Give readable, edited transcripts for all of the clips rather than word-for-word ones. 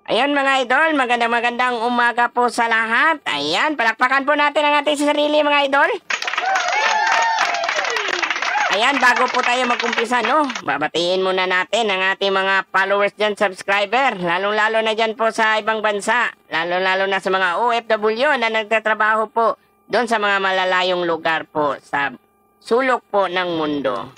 Ayan mga idol, magandang umaga po sa lahat. Ayan, palakpakan po natin ang ating sarili mga idol. Ayan, bago po tayo mag-umpisa, no? Babatiin muna natin ang ating mga followers dyan, subscriber. Lalong-lalo na dyan po sa ibang bansa. Lalong-lalo na sa mga OFW na nagtatrabaho po doon sa mga malalayong lugar po sa sulok po ng mundo.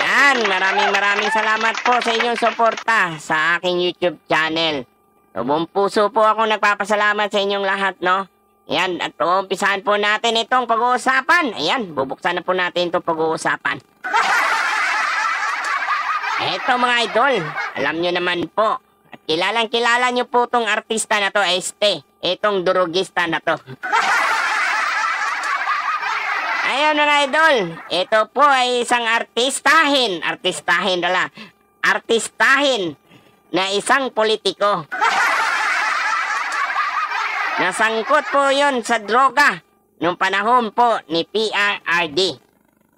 Ayan, maraming salamat po sa inyong suporta sa aking YouTube channel. So, buong puso po ako nagpapasalamat sa inyong lahat, no? Ayan, at umpisahan po natin itong pag-uusapan. Ayan, bubuksan na po natin itong pag-uusapan. Eto mga idol, alam nyo naman po. At kilala nyo po itong artista na to, itong durugista na to. Ayan mga idol, ito po ay isang artistahin na isang politiko. Nasangkot po yon sa droga nung panahon po ni PRRD.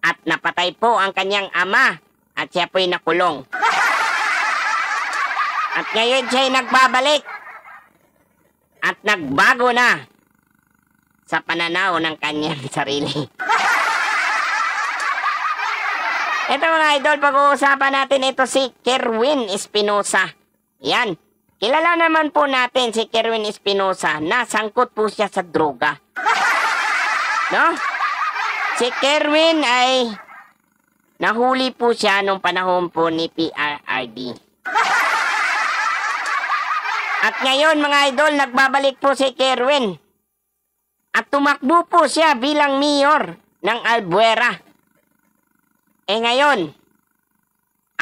At napatay po ang kanyang ama at siya po'y nakulong. At ngayon siya'y nagbabalik at nagbago na sa pananaw ng kanyang sarili. Ito mga idol, pag-uusapan natin ito si Kerwin Espinosa. Yan. Kilala naman po natin si Kerwin Espinosa na sangkot po siya sa droga. No? Si Kerwin ay nahuli po siya nung panahon po ni PRRD. At ngayon mga idol, nagbabalik po si Kerwin. At tumakbo po siya bilang mayor ng Albuera. Ngayon,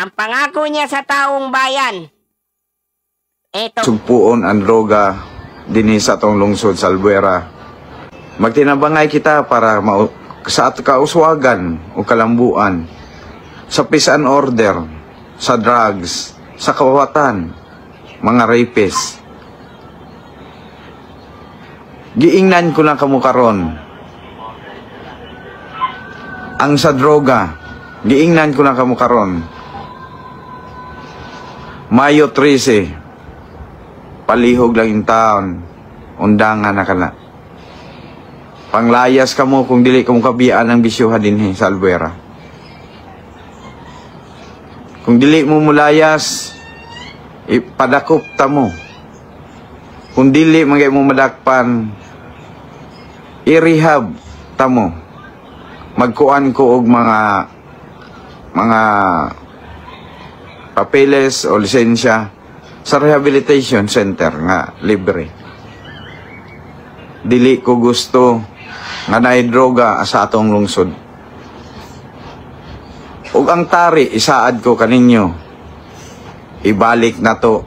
ang pangako niya sa taong bayan, eto. Sugpuon ang droga din sa atong lungsod sa Albuera. Magtinabangay kita para sa kauswagan o kalambuan, sa peace and order, sa drugs, sa kawatan, mga rapists. Giingnan ko lang kamo karon. Ang sa droga, giingnan ko lang kamo karon. Mayo 13. Palihog lang in town, undangan na ka na. Panglayas ka mo kung dili ka mo kabiyaan ng bisyuha din sa Albuera. Kung dili mo mulayas, ipadakop ta mo. Kung dili magay mo madakpan, i-rehab ta mo. Magkuan ko og mga papeles o lisensya sa rehabilitation center nga libre. Dili ko gusto nga naay droga sa atong lungsod. Ug ang tari isaad ko kaninyo, ibalik na to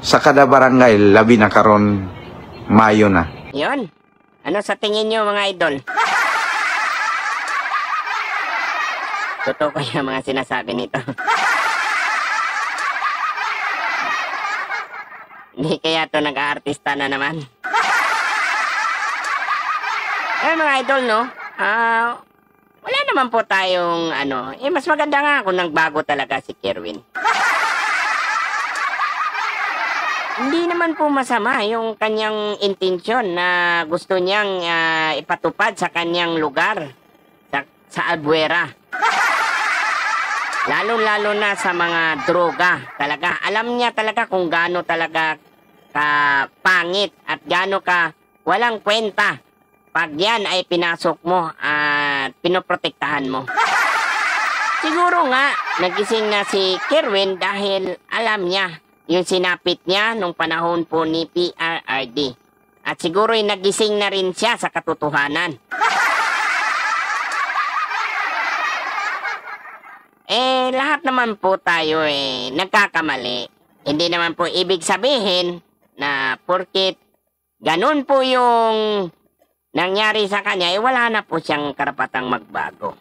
sa kada barangay, labi na karon Mayo na. Yon. Ano sa tingin nyo mga idol? Totoo kaya mga sinasabi nito? Hindi kaya to nag-aartista na naman. Mga idol, no? Wala naman po tayong mas maganda nga kung nagbago talaga si Kerwin. Hindi naman po masama yung kanyang intensyon na gusto niyang ipatupad sa kanyang lugar, sa Albuera. Lalo na sa mga droga. Talaga, alam niya talaga kung gaano talaga pangit at gaano ka walang kwenta pag yan ay pinasok mo at pinoprotektahan mo. Siguro nga, nagising na si Kerwin dahil alam niya yung sinapit niya nung panahon po ni PRRD. At siguro'y nagising na rin siya sa katotohanan. Lahat naman po tayo nagkakamali. Hindi naman po ibig sabihin na porket ganun po yung nangyari sa kanya, wala na po siyang karapatang magbago.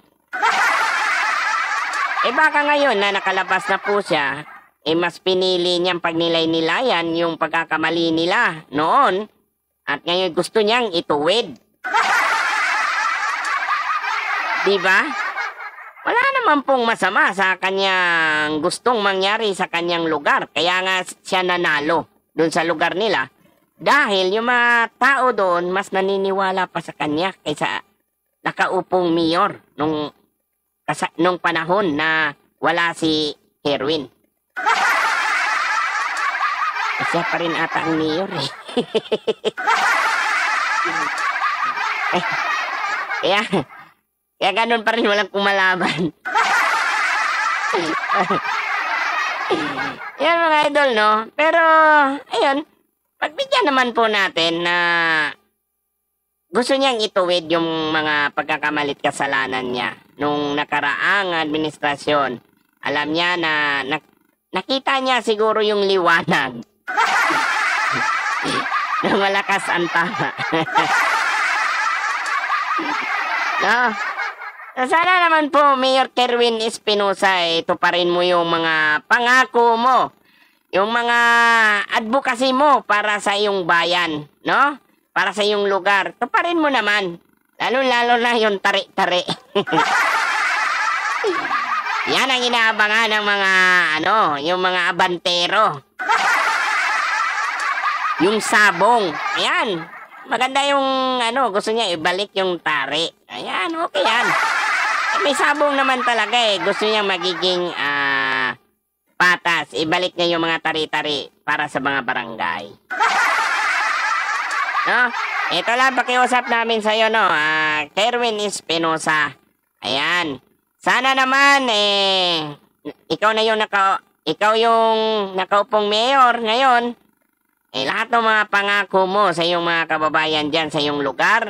Baka ngayon na nakalabas na po siya, mas pinili niyang pagnilay-nilayan yung pagkakamali nila noon at ngayon gusto niyang ituwid. Diba? wala naman pong masama sa kanyang gustong mangyari sa kanyang lugar. Kaya nga siya nanalo doon sa lugar nila. Dahil yung mga tao doon mas naniniwala pa sa kanya kaysa nakaupong mayor nung panahon na wala si Kerwin. Siya pa rin ata ang mayor eh. Kaya ganun pa rin, walang kumalaban. Yan mga idol, no? Pero, ayun, pagbigyan naman po natin na gusto niyang ituwid yung mga pagkakamalit kasalanan niya nung nakaraang administrasyon. Alam niya na nakita niya siguro yung liwanag. Na malakas ang tama. No? Sana naman po, Mayor Kerwin Espinosa, tuparin mo yung mga pangako mo. Yung mga advocacy mo para sa iyong bayan, no? Para sa iyong lugar. Tuparin mo naman. Lalo-lalo na yung tari-tari. Yan ang inaabangan ng mga, yung mga abantero. Yung sabong. Ayan. Maganda yung, gusto niya ibalik yung tari. Ayan, okay yan. May sabong naman talaga eh. Gusto niya magiging patas. Ibalik niya yung mga tari-tari para sa mga barangay. No? Ito lang pakiusap namin sa'yo, no? Kerwin Espinosa. Ayan. Sana naman, ikaw yung nakaupong mayor ngayon. Lahat ng mga pangako mo sa iyong mga kababayan dyan sa iyong lugar,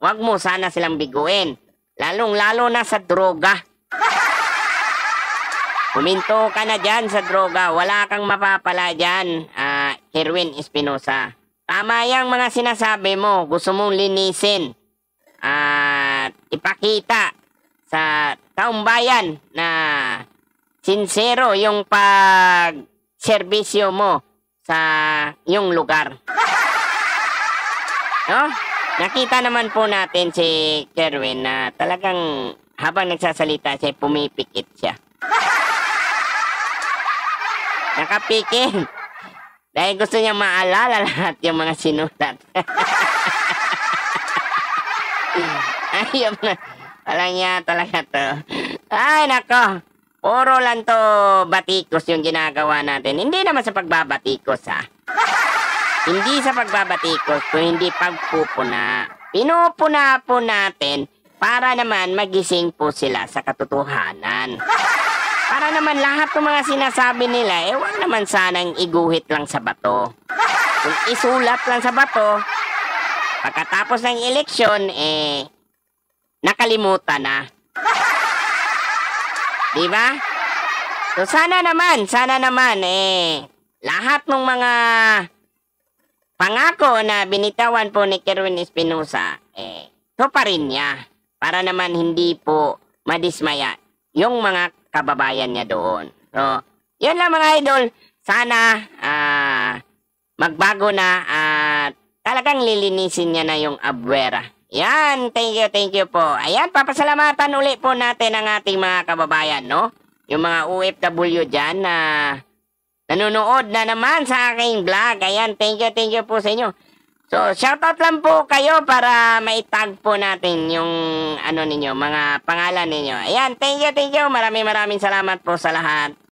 wag mo sana silang biguin. Lalong-lalo na sa droga. Huminto ka na dyan sa droga. Wala kang mapapala dyan, Kerwin Espinosa. Tama yung mga sinasabi mo. Gusto mong linisin. At ipakita sa taong bayan na sincero yung pag-serbisyo mo sa iyong lugar. No? Nakita naman po natin si Kerwin na talagang habang nagsasalita siya, pumipikit siya. Nakapikit. Dahil gusto niya maalala lahat yung mga sinulat. Ayun na. Walang niya talaga to. Ay, nako. Puro lang to batikos yung ginagawa natin. Hindi naman sa pagbabatikos, ha. Hindi sa pagbabatikos, kung hindi pagpupuna. Pinupuna po natin para naman magising po sila sa katotohanan. Para naman lahat ng mga sinasabi nila, huwag naman sanang iguhit lang sa bato. Kung isulat lang sa bato, pagkatapos ng eleksyon, nakalimutan na. Diba? So sana naman, lahat ng mga pangako na binitawan po ni Kerwin Espinosa, to pa rin niya. Para naman hindi po madismaya yung mga kababayan niya doon. So, yun lang mga idol. Sana magbago na at talagang lilinisin niya na yung Abuera. Yan, thank you po. Ayan, papasalamatan uli po natin ang ating mga kababayan, no? Yung mga OFW dyan na nanonood na naman sa aking vlog. Ayan, thank you po sa inyo. So, shoutout lang po kayo para maitag po natin yung ninyo, mga pangalan ninyo. Ayan, thank you. Maraming salamat po sa lahat.